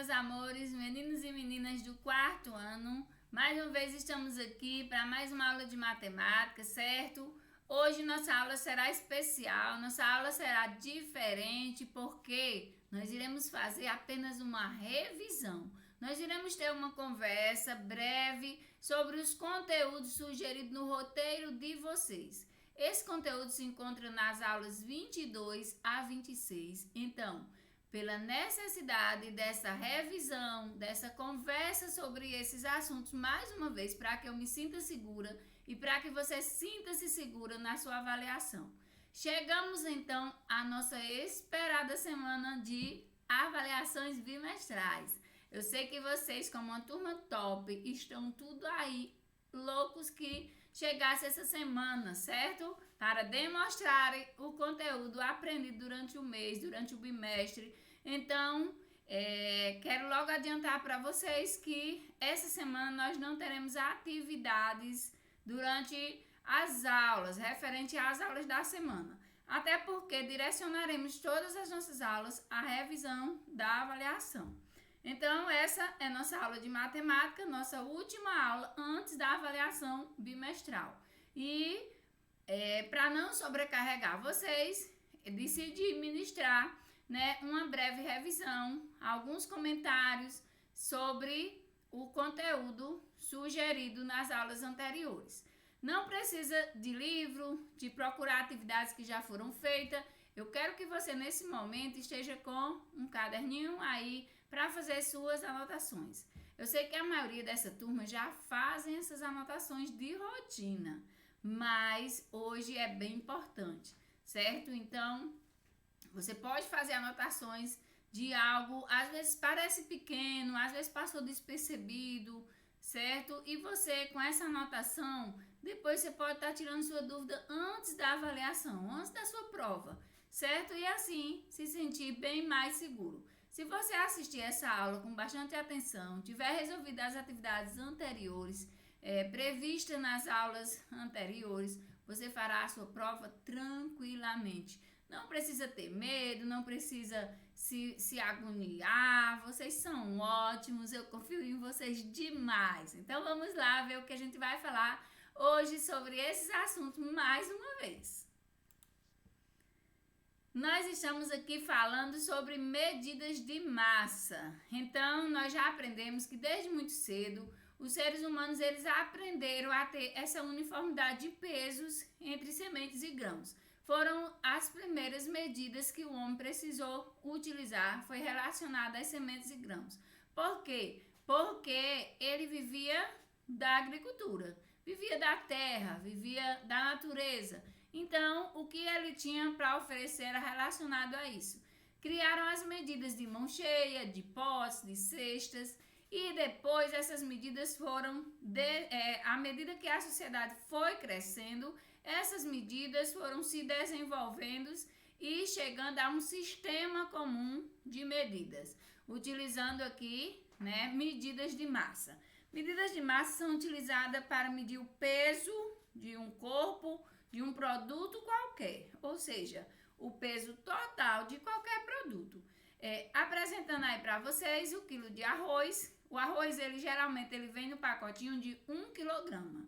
meus amores, meninos e meninas do quarto ano. Mais uma vez estamos aqui para mais uma aula de matemática, certo? Hoje nossa aula será especial, nossa aula será diferente porque nós iremos fazer apenas uma revisão. Nós iremos ter uma conversa breve sobre os conteúdos sugeridos no roteiro de vocês. Esse conteúdo se encontra nas aulas 22 a 26. Então, pela necessidade dessa revisão, dessa conversa sobre esses assuntos, mais uma vez, para que eu me sinta segura e para que você sinta-se segura na sua avaliação. Chegamos então à nossa esperada semana de avaliações bimestrais. Eu sei que vocês, como uma turma top, estão tudo aí loucos que chegasse essa semana, certo? Para demonstrarem o conteúdo aprendido durante o mês, durante o bimestre. Então, quero logo adiantar para vocês que essa semana nós não teremos atividades durante as aulas, referente às aulas da semana. Até porque direcionaremos todas as nossas aulas à revisão da avaliação. Então, essa é nossa aula de matemática, nossa última aula antes da avaliação bimestral. E para não sobrecarregar vocês, decidi ministrar uma breve revisão, alguns comentários sobre o conteúdo sugerido nas aulas anteriores. Não precisa de livro, de procurar atividades que já foram feitas. Eu quero que você, nesse momento, esteja com um caderninho aí para fazer suas anotações. Eu sei que a maioria dessa turma já fazem essas anotações de rotina, mas hoje é bem importante, certo? Então, você pode fazer anotações de algo, às vezes parece pequeno, às vezes passou despercebido, certo? E você, com essa anotação, depois você pode estar tirando sua dúvida antes da avaliação, antes da sua prova, certo? E assim, se sentir bem mais seguro. Se você assistir essa aula com bastante atenção, tiver resolvido as atividades anteriores, previstas nas aulas anteriores, você fará a sua prova tranquilamente. Não precisa ter medo, não precisa se agoniar, vocês são ótimos, eu confio em vocês demais. Então vamos lá ver o que a gente vai falar hoje sobre esses assuntos mais uma vez. Nós estamos aqui falando sobre medidas de massa. Então, nós já aprendemos que desde muito cedo, os seres humanos eles aprenderam a ter essa uniformidade de pesos entre sementes e grãos. Foram as primeiras medidas que o homem precisou utilizar, foi relacionada às sementes e grãos. Por quê? Porque ele vivia da agricultura, vivia da terra, vivia da natureza. Então, o que ele tinha para oferecer era relacionado a isso. Criaram as medidas de mão cheia, de potes, de cestas, e depois essas medidas foram, à medida que a sociedade foi crescendo, essas medidas foram se desenvolvendo e chegando a um sistema comum de medidas, utilizando aqui medidas de massa. Medidas de massa são utilizadas para medir o peso de um corpo, de um produto qualquer, ou seja, o peso total de qualquer produto. Apresentando aí para vocês o quilo de arroz. O arroz, geralmente vem no pacotinho de 1 quilograma,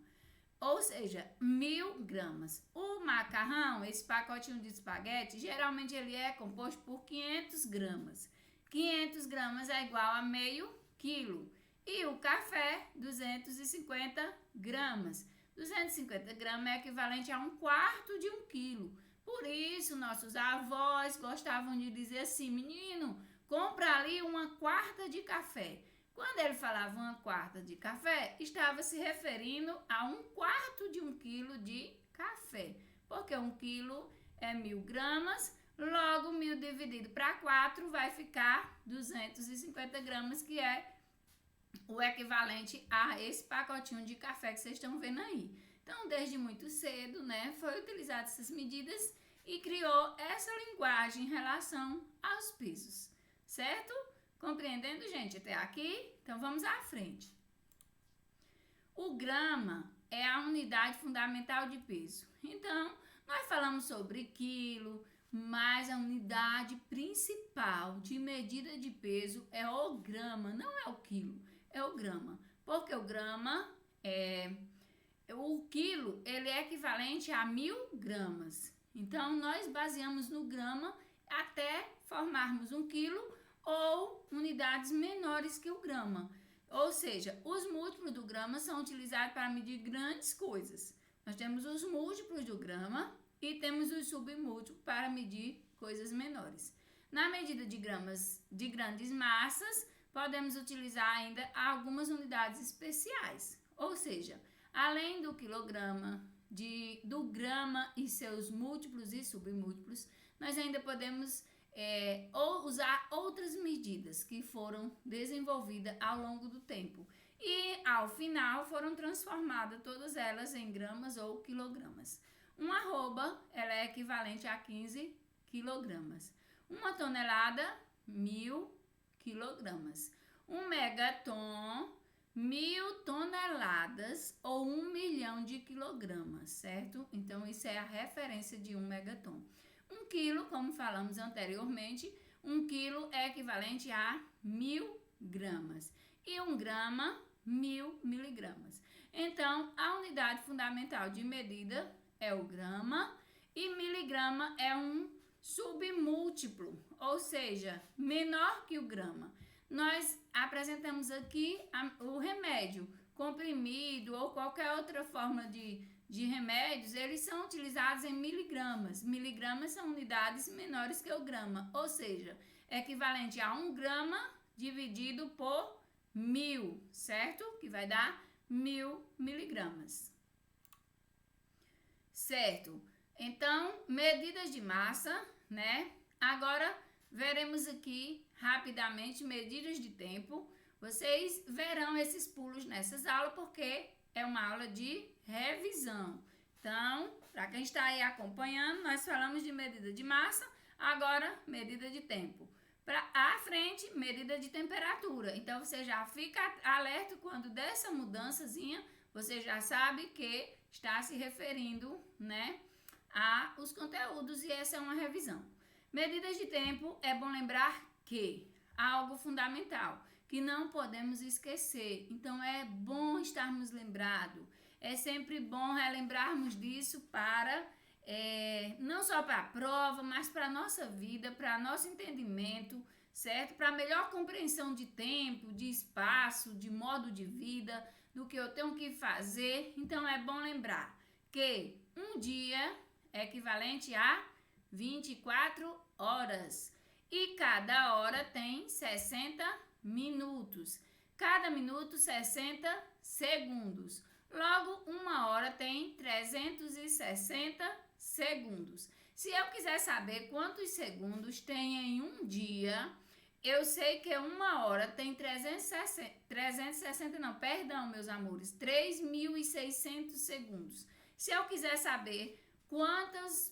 ou seja, 1.000 gramas. O macarrão, esse pacotinho de espaguete, geralmente ele é composto por 500 gramas. 500 gramas é igual a meio quilo. E o café, 250 gramas. 250 gramas é equivalente a 1/4 de 1 quilo. Por isso, nossos avós gostavam de dizer assim: menino, compra ali 1/4 de café. Quando ele falava 1/4 de café, estava se referindo a 1/4 de 1 quilo de café. Porque 1 quilo é 1.000 gramas, logo 1.000 dividido para 4 vai ficar 250 gramas, que é o equivalente a esse pacotinho de café que vocês estão vendo aí. Então, desde muito cedo, foi utilizado essas medidas e criou essa linguagem em relação aos pesos, certo? Compreendendo, gente, até aqui? Então, vamos à frente. O grama é a unidade fundamental de peso. Então, nós falamos sobre quilo, mas a unidade principal de medida de peso é o grama, não é o quilo, é o grama. Porque o grama o quilo, ele é equivalente a 1000 gramas. Então, nós baseamos no grama até formarmos um quilo ou unidades menores que o grama. Ou seja, os múltiplos do grama são utilizados para medir grandes coisas. Nós temos os múltiplos do grama e temos os submúltiplos para medir coisas menores. Na medida de gramas de grandes massas, podemos utilizar ainda algumas unidades especiais. Ou seja, além do quilograma, do grama e seus múltiplos e submúltiplos, nós ainda podemos usar outras medidas que foram desenvolvidas ao longo do tempo. E, ao final, foram transformadas todas elas em gramas ou quilogramas. Uma arroba, ela é equivalente a 15 quilogramas. Uma tonelada, 1000 quilogramas. Um megaton, 1000 toneladas ou 1 milhão de quilogramas, certo? Então, isso é a referência de um megaton. 1 quilo, como falamos anteriormente, 1 quilo é equivalente a 1000 gramas. E 1 grama, 1000 miligramas. Então, a unidade fundamental de medida é o grama e miligrama é um submúltiplo, ou seja, menor que o grama. Nós apresentamos aqui o remédio, comprimido ou qualquer outra forma de remédios, eles são utilizados em miligramas. Miligramas são unidades menores que o grama, ou seja, equivalente a 1 grama dividido por 1000, certo? Que vai dar 1000 miligramas. Certo? Então, medidas de massa, né? Agora, veremos aqui rapidamente medidas de tempo. Vocês verão esses pulos nessas aulas porque é uma aula de revisão. Então, para quem está aí acompanhando, nós falamos de medida de massa, agora medida de tempo. Para a frente, medida de temperatura. Então, você já fica alerta quando dessa mudançazinha, você já sabe que está se referindo, né, a os conteúdos e essa é uma revisão. Medidas de tempo, é bom lembrar que algo fundamental, que não podemos esquecer. Então, é bom estarmos lembrados. É sempre bom relembrarmos disso para, não só para a prova, mas para a nossa vida, para nosso entendimento, certo? Para melhor compreensão de tempo, de espaço, de modo de vida, do que eu tenho que fazer. Então, é bom lembrar que um dia é equivalente a 24 horas. E cada hora tem 60 minutos. Cada minuto, 60 segundos. Logo, uma hora tem 360 segundos. Se eu quiser saber quantos segundos tem em um dia, eu sei que uma hora tem 3.600 segundos. Se eu quiser saber quantos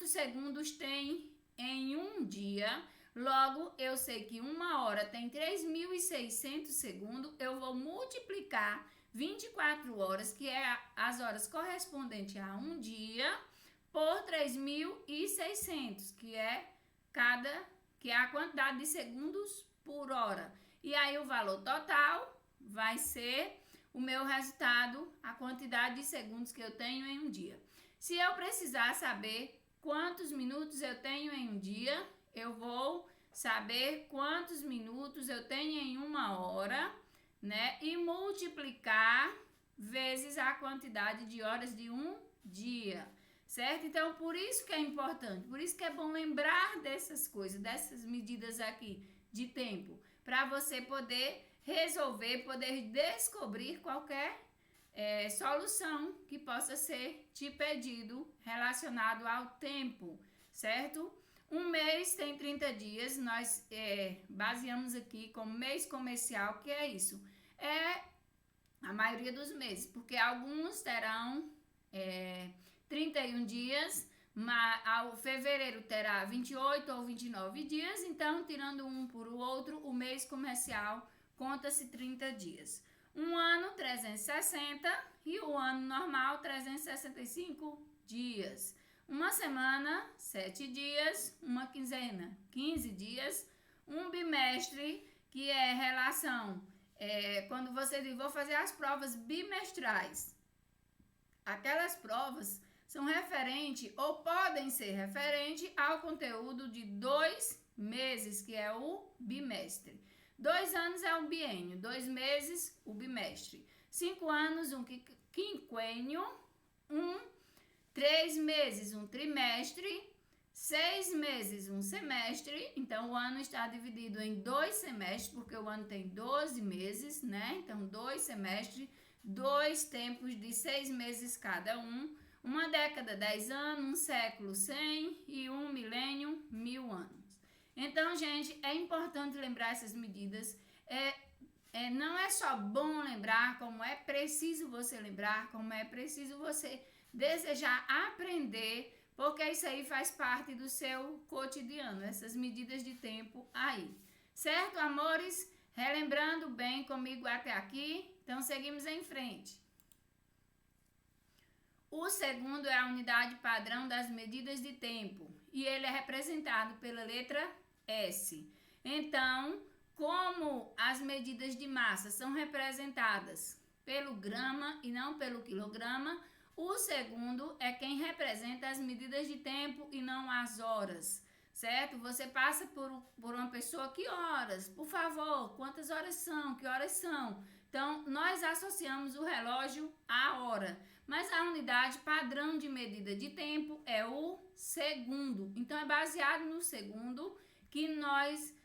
segundos tem em um dia, logo eu sei que uma hora tem 3.600 segundos, eu vou multiplicar 24 horas, que é as horas correspondentes a um dia, por 3.600, que é a quantidade de segundos por hora. E aí o valor total vai ser o meu resultado, a quantidade de segundos que eu tenho em um dia. Se eu precisar saber quantos minutos eu tenho em um dia, eu vou saber quantos minutos eu tenho em uma hora, né? E multiplicar vezes a quantidade de horas de um dia, certo? Então, por isso que é importante, por isso que é bom lembrar dessas coisas, dessas medidas aqui de tempo, para você poder resolver, poder descobrir qualquer solução que possa ser te pedido relacionado ao tempo, certo? Um mês tem 30 dias, nós baseamos aqui como mês comercial, que é isso. É a maioria dos meses, porque alguns terão 31 dias, mas fevereiro terá 28 ou 29 dias, então tirando um por o outro, o mês comercial conta-se 30 dias. Um ano, 360 e o ano normal, 365 dias. Uma semana, 7 dias. Uma quinzena, 15 dias. Um bimestre, que é relação, quando você diz, vou fazer as provas bimestrais. Aquelas provas são referente ou podem ser referente ao conteúdo de 2 meses, que é o bimestre. 2 anos é um biênio, 2 meses, o bimestre. 5 anos, um quinquênio. 3 meses, um trimestre. 6 meses, um semestre. Então, o ano está dividido em 2 semestres, porque o ano tem 12 meses, né? Então, 2 semestres, 2 tempos de 6 meses cada um. Uma década, 10 anos, um século, 100 e um milênio, 1000 anos. Então, gente, é importante lembrar essas medidas. Não é só bom lembrar, como é preciso você lembrar, como é preciso você desejar aprender, porque isso aí faz parte do seu cotidiano, essas medidas de tempo aí. Certo, amores? Relembrando bem comigo até aqui, então seguimos em frente. O segundo é a unidade padrão das medidas de tempo e ele é representado pela letra S. Então, como as medidas de massa são representadas pelo grama e não pelo quilograma, o segundo é quem representa as medidas de tempo e não as horas, certo? Você passa por uma pessoa, que horas? Por favor, quantas horas são? Que horas são? Então, nós associamos o relógio à hora, mas a unidade padrão de medida de tempo é o segundo. Então, é baseado no segundo que nós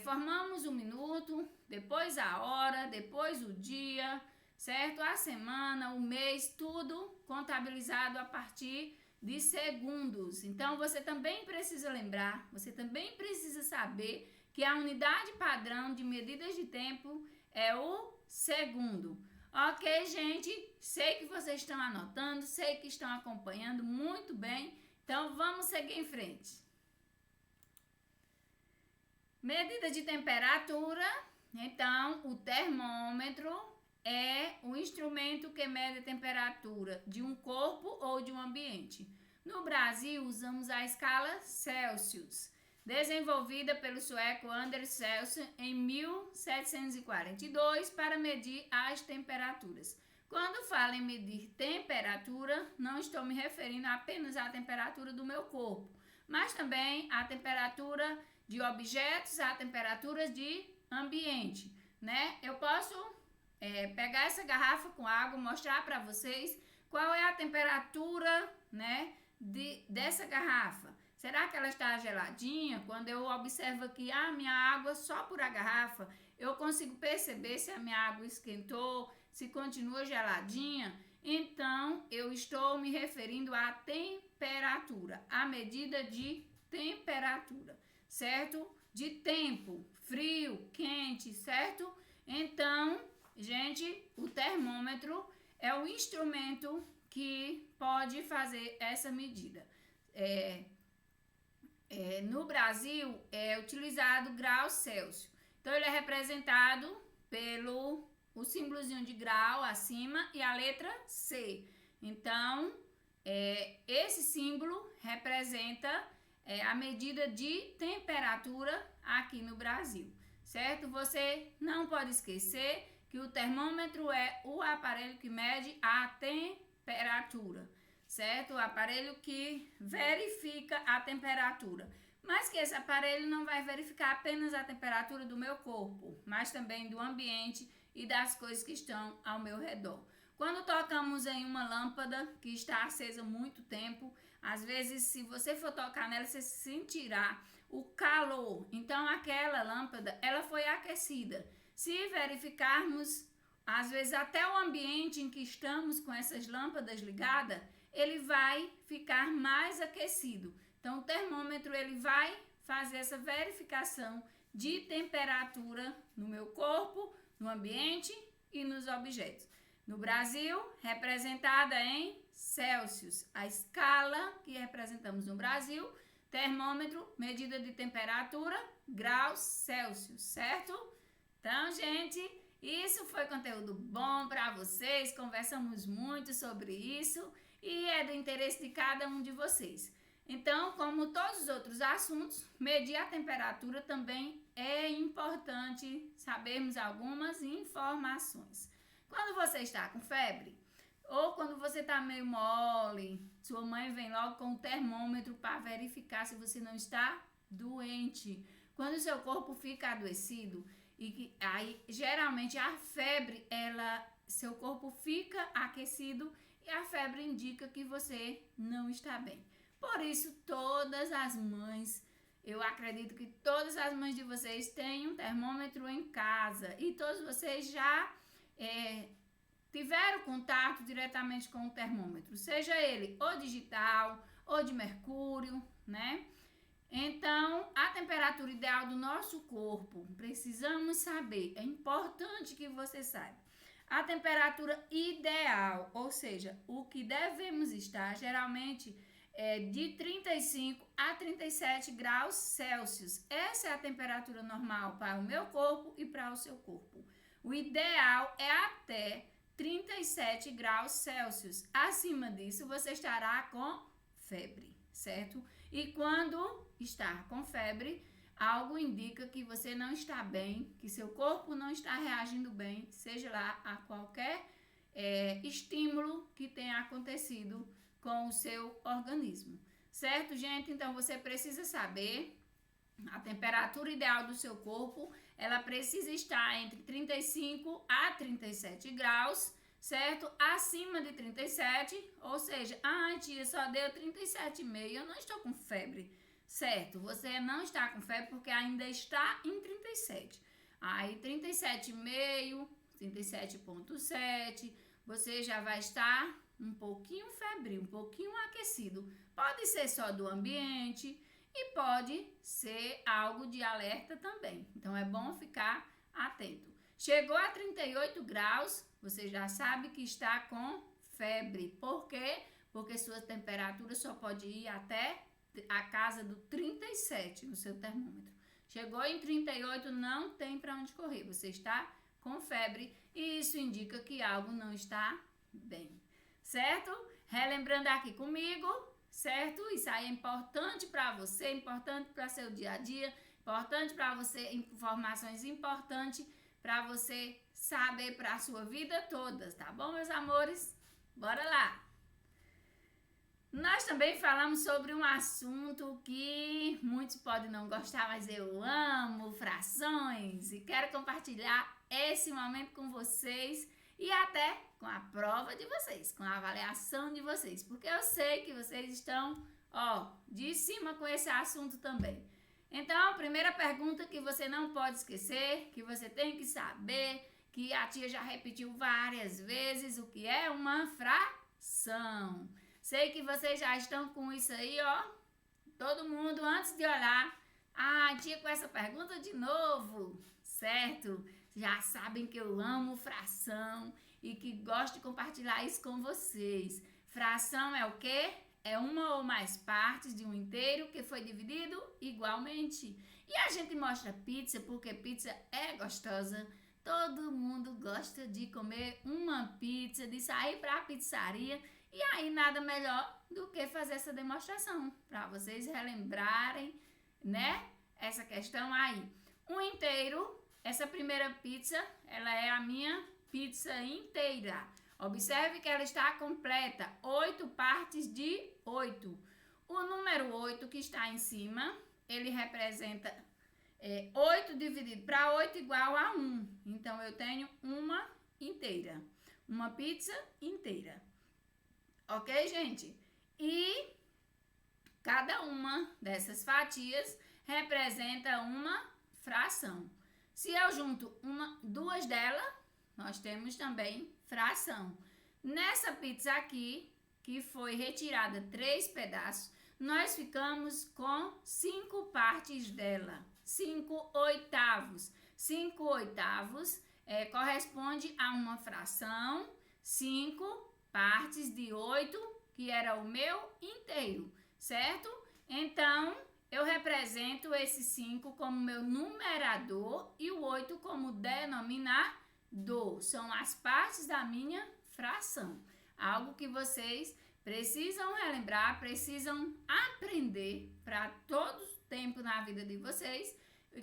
formamos o minuto, depois a hora, depois o dia, certo? A semana, o mês, tudo contabilizado a partir de segundos. Então, você também precisa lembrar, você também precisa saber que a unidade padrão de medidas de tempo é o segundo. Ok, gente? Sei que vocês estão anotando, sei que estão acompanhando muito bem. Então, vamos seguir em frente. Medida de temperatura. Então, o termômetro é o instrumento que mede a temperatura de um corpo ou de um ambiente. No Brasil, usamos a escala Celsius, desenvolvida pelo sueco Anders Celsius em 1742 para medir as temperaturas. Quando falo em medir temperatura, não estou me referindo apenas à temperatura do meu corpo, mas também à temperatura de objetos, à temperatura de ambiente, né? Eu posso pegar essa garrafa com água, mostrar para vocês qual é a temperatura, né, dessa garrafa. Será que ela está geladinha? Quando eu observo aqui a minha água só por a garrafa, eu consigo perceber se a minha água esquentou, se continua geladinha. Então, eu estou me referindo à temperatura, à medida de temperatura, certo? De tempo, frio, quente, certo? Então, gente, o termômetro é o instrumento que pode fazer essa medida. No Brasil, é utilizado grau Celsius. Então, ele é representado pelo o símbolozinho de grau acima e a letra C. Então, esse símbolo representa a medida de temperatura aqui no Brasil, certo? Você não pode esquecer que o termômetro é o aparelho que mede a temperatura, certo? O aparelho que verifica a temperatura. Mas que esse aparelho não vai verificar apenas a temperatura do meu corpo, mas também do ambiente e das coisas que estão ao meu redor. Quando tocamos em uma lâmpada que está acesa há muito tempo, às vezes, se você for tocar nela, você sentirá o calor. Então, aquela lâmpada, ela foi aquecida. Se verificarmos, às vezes, até o ambiente em que estamos com essas lâmpadas ligadas, ele vai ficar mais aquecido. Então, o termômetro, ele vai fazer essa verificação de temperatura no meu corpo, no ambiente e nos objetos. No Brasil, representada em Celsius, a escala que representamos no Brasil, termômetro, medida de temperatura, graus Celsius, certo? Então, gente, isso foi conteúdo bom para vocês, conversamos muito sobre isso e é do interesse de cada um de vocês. Então, como todos os outros assuntos, medir a temperatura também é importante sabermos algumas informações. Quando você está com febre, ou quando você está meio mole, sua mãe vem logo com o termômetro para verificar se você não está doente. Quando o seu corpo fica adoecido, aí geralmente a febre, seu corpo fica aquecido e a febre indica que você não está bem. Por isso, todas as mães, eu acredito que todas as mães de vocês têm um termômetro em casa e todos vocês já tiveram contato diretamente com o termômetro, seja ele ou digital ou de mercúrio, né? Então, a temperatura ideal do nosso corpo, precisamos saber, é importante que você saiba. A temperatura ideal, ou seja, o que devemos estar, geralmente é de 35 a 37 graus Celsius. Essa é a temperatura normal para o meu corpo e para o seu corpo. O ideal é até 37 graus Celsius. Acima disso, você estará com febre, certo? E quando está com febre, algo indica que você não está bem, que seu corpo não está reagindo bem, seja lá a qualquer estímulo que tenha acontecido com o seu organismo. Certo, gente? Então, você precisa saber a temperatura ideal do seu corpo, ela precisa estar entre 35 a 37 graus, certo? Acima de 37, ou seja, tia, só deu 37,5, eu não estou com febre, certo? Você não está com febre porque ainda está em 37. Aí 37,5, 37,7, você já vai estar um pouquinho febril, um pouquinho aquecido. Pode ser só do ambiente e pode ser algo de alerta também. Então é bom ficar atento. Chegou a 38 graus, você já sabe que está com febre. Por quê? Porque sua temperatura só pode ir até a casa do 37 no seu termômetro. Chegou em 38, não tem para onde correr. Você está com febre e isso indica que algo não está bem. Certo? Relembrando aqui comigo, certo? Isso aí é importante para você, importante para seu dia a dia, importante para você, informações importantes para você saber para a sua vida toda, tá bom, meus amores? Bora lá! Nós também falamos sobre um assunto que muitos podem não gostar, mas eu amo, frações, e quero compartilhar esse momento com vocês e até com a prova de vocês, com a avaliação de vocês, porque eu sei que vocês estão, de cima com esse assunto também. Então, a primeira pergunta que você não pode esquecer, que você tem que saber, que a tia já repetiu várias vezes, o que é uma fração. Sei que vocês já estão com isso aí, todo mundo, antes de olhar, tia, com essa pergunta de novo, certo? Já sabem que eu amo fração e que gosto de compartilhar isso com vocês. Fração é o quê? É uma ou mais partes de um inteiro que foi dividido igualmente. E a gente mostra pizza porque pizza é gostosa. Todo mundo gosta de comer uma pizza, de sair para a pizzaria. E aí nada melhor do que fazer essa demonstração para vocês relembrarem, né? Essa questão aí. Um inteiro, essa primeira pizza, ela é a minha pizza inteira. Observe que ela está completa, 8 partes de 8. O número 8 que está em cima, ele representa 8 dividido para 8 igual a 1. Então, eu tenho uma inteira, uma pizza inteira. Ok, gente? E cada uma dessas fatias representa uma fração. Se eu junto duas delas, nós temos também fração. Nessa pizza aqui, que foi retirada 3 pedaços, nós ficamos com 5 partes dela, 5 oitavos. 5 oitavos corresponde a uma fração, 5 partes de 8, que era o meu inteiro, certo? Então, eu represento esse 5 como meu numerador e o 8 como denominador. São as partes da minha fração. Algo que vocês precisam relembrar, precisam aprender para todo o tempo na vida de vocês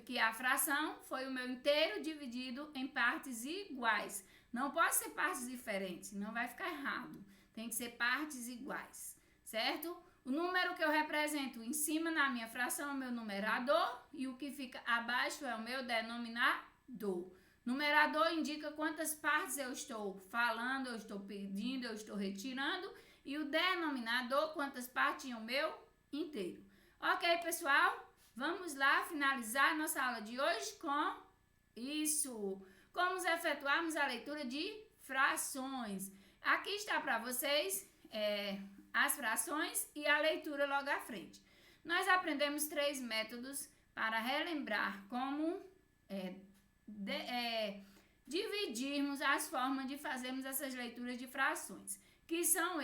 que a fração foi o meu inteiro dividido em partes iguais. Não pode ser partes diferentes, não vai ficar errado. Tem que ser partes iguais, certo? O número que eu represento em cima na minha fração é o meu numerador e o que fica abaixo é o meu denominador. Numerador indica quantas partes eu estou falando, eu estou pedindo, eu estou retirando. E o denominador, quantas partes é o meu inteiro. Ok, pessoal? Vamos lá finalizar nossa aula de hoje com isso. Como efetuarmos a leitura de frações. Aqui está para vocês as frações e a leitura logo à frente. Nós aprendemos 3 métodos para relembrar como dividirmos as formas de fazermos essas leituras de frações. Que são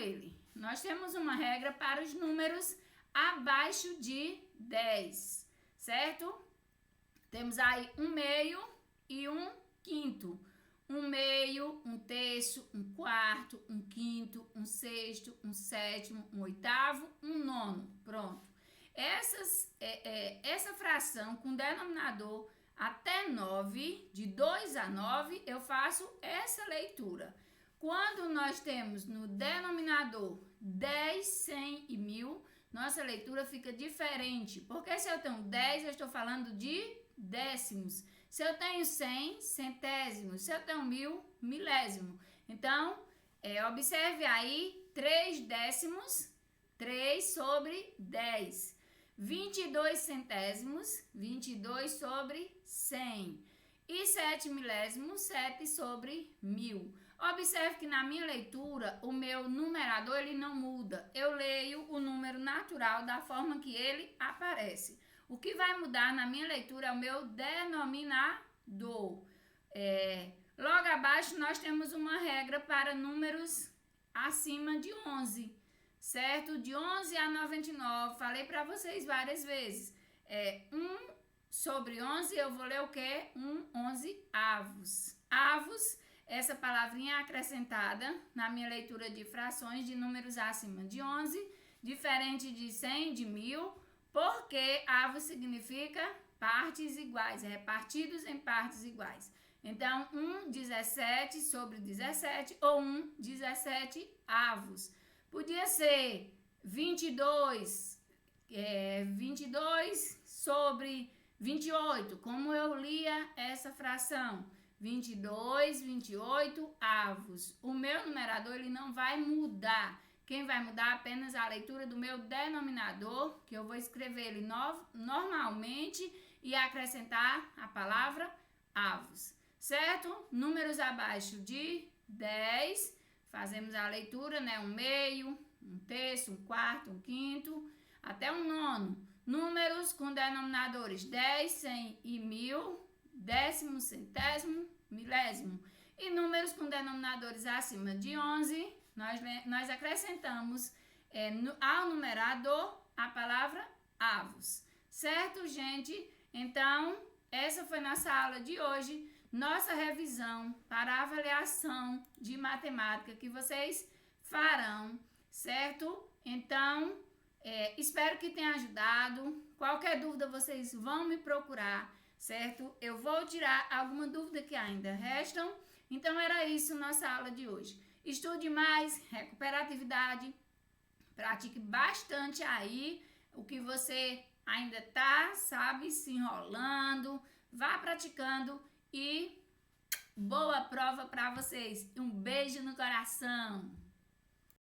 nós temos uma regra para os números abaixo de 10, certo? Temos aí 1/2 e 1/5. 1/2, 1/3, 1/4, 1/5, 1/6, 1/7, 1/8, 1/9. Pronto. Essa fração com denominador até 9, de 2 a 9, eu faço essa leitura. Quando nós temos no denominador 10, 100 e 1000, nossa leitura fica diferente. Porque se eu tenho 10, eu estou falando de décimos. Se eu tenho 100, centésimos. Se eu tenho 1000, milésimo. Então, observe aí 3 décimos, 3 sobre 10. 22 centésimos, 22 sobre 100. E 7 milésimos, 7 sobre 1000. Observe que na minha leitura, o meu numerador ele não muda. Eu leio o número natural da forma que ele aparece. O que vai mudar na minha leitura é o meu denominador. Logo abaixo, nós temos uma regra para números acima de 11, certo? De 11 a 99, falei para vocês várias vezes. 1 sobre 11, eu vou ler o quê? 11avos. Avos. Essa palavrinha acrescentada na minha leitura de frações de números acima de 11, diferente de 100, de 1000, porque avos significa partes iguais, repartidos em partes iguais. Então, 17 sobre 17 ou 17 avos. Podia ser 22 sobre 28, como eu lia essa fração. 22, 28 avos. O meu numerador ele não vai mudar. Quem vai mudar é apenas a leitura do meu denominador, que eu vou escrever ele normalmente e acrescentar a palavra avos. Certo? Números abaixo de 10, fazemos a leitura, né? 1/2, 1/3, 1/4, 1/5, até 1/9. Números com denominadores 10, 100 e 1000, décimo, centésimo, milésimo. E números com denominadores acima de 11, nós acrescentamos ao numerador a palavra avos. Certo, gente? Então, essa foi nossa aula de hoje, nossa revisão para a avaliação de matemática que vocês farão, certo? Então, espero que tenha ajudado. Qualquer dúvida, vocês vão me procurar, certo? Eu vou tirar alguma dúvida que ainda restam. Então, era isso nossa aula de hoje. Estude mais, recupere a atividade, pratique bastante aí o que você ainda tá, sabe, se enrolando. Vá praticando e boa prova para vocês. Um beijo no coração.